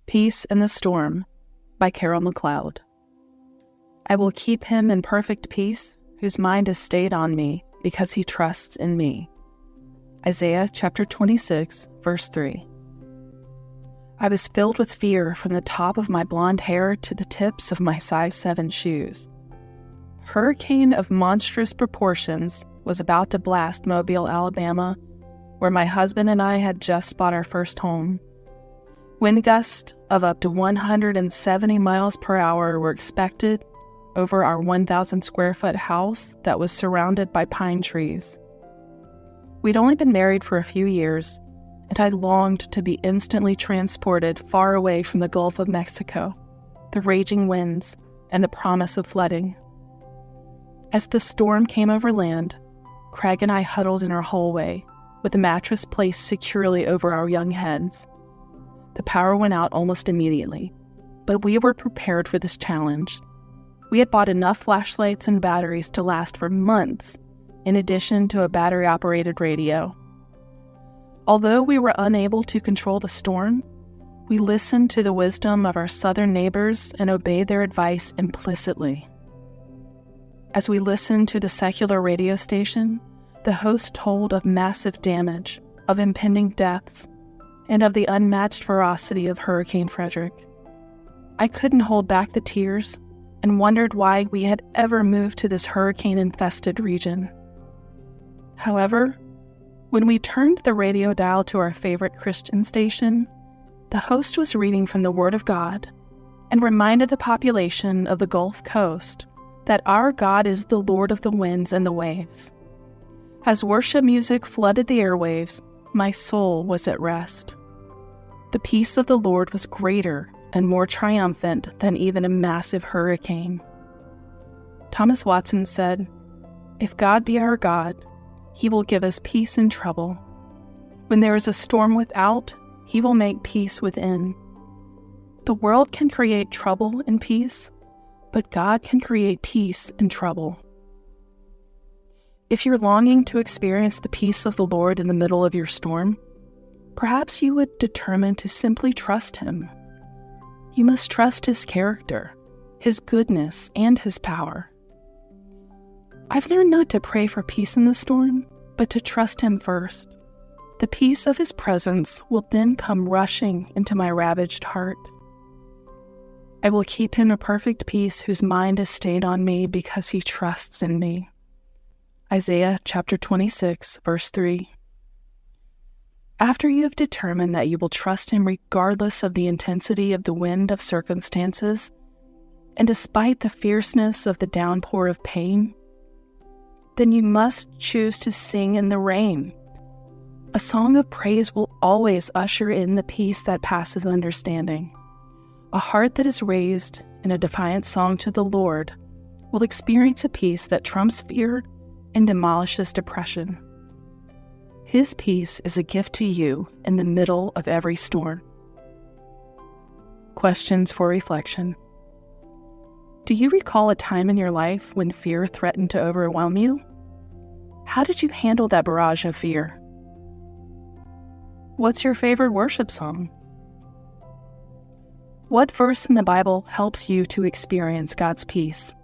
Peace in the Storm by Carol McLeod. I will keep him in perfect peace, whose mind is stayed on me, because he trusts in me. Isaiah chapter 26, verse 3. I was filled with fear from the top of my blonde hair to the tips of my size 7 shoes. A hurricane of monstrous proportions was about to blast Mobile, Alabama, where my husband and I had just bought our first home. Wind gusts of up to 170 miles per hour were expected over our 1,000 square foot house that was surrounded by pine trees. We'd only been married for a few years, and I longed to be instantly transported far away from the Gulf of Mexico, the raging winds, and the promise of flooding. As the storm came over land, Craig and I huddled in our hallway, with the mattress placed securely over our young heads. The power went out almost immediately, but we were prepared for this challenge. We had bought enough flashlights and batteries to last for months, in addition to a battery-operated radio. Although we were unable to control the storm, we listened to the wisdom of our southern neighbors and obeyed their advice implicitly. As we listened to the secular radio station, the host told of massive damage, of impending deaths, and of the unmatched ferocity of Hurricane Frederick. I couldn't hold back the tears and wondered why we had ever moved to this hurricane-infested region. However, when we turned the radio dial to our favorite Christian station, the host was reading from the Word of God and reminded the population of the Gulf Coast that our God is the Lord of the winds and the waves. As worship music flooded the airwaves, my soul was at rest. The peace of the Lord was greater and more triumphant than even a massive hurricane. Thomas Watson said, "If God be our God, he will give us peace in trouble. When there is a storm without, he will make peace within." The world can create trouble and peace, but God can create peace in trouble. If you're longing to experience the peace of the Lord in the middle of your storm, perhaps you would determine to simply trust him. You must trust his character, his goodness, and his power. I've learned not to pray for peace in the storm, but to trust him first. The peace of his presence will then come rushing into my ravaged heart. I will keep him in perfect peace whose mind is stayed on me because he trusts in me. Isaiah chapter 26, verse 3. After you have determined that you will trust him regardless of the intensity of the wind of circumstances, and despite the fierceness of the downpour of pain, then you must choose to sing in the rain. A song of praise will always usher in the peace that passes understanding. A heart that is raised in a defiant song to the Lord will experience a peace that trumps fear and demolishes depression. His peace is a gift to you in the middle of every storm. Questions for reflection. Do you recall a time in your life when fear threatened to overwhelm you? How did you handle that barrage of fear? What's your favorite worship song? What verse in the Bible helps you to experience God's peace?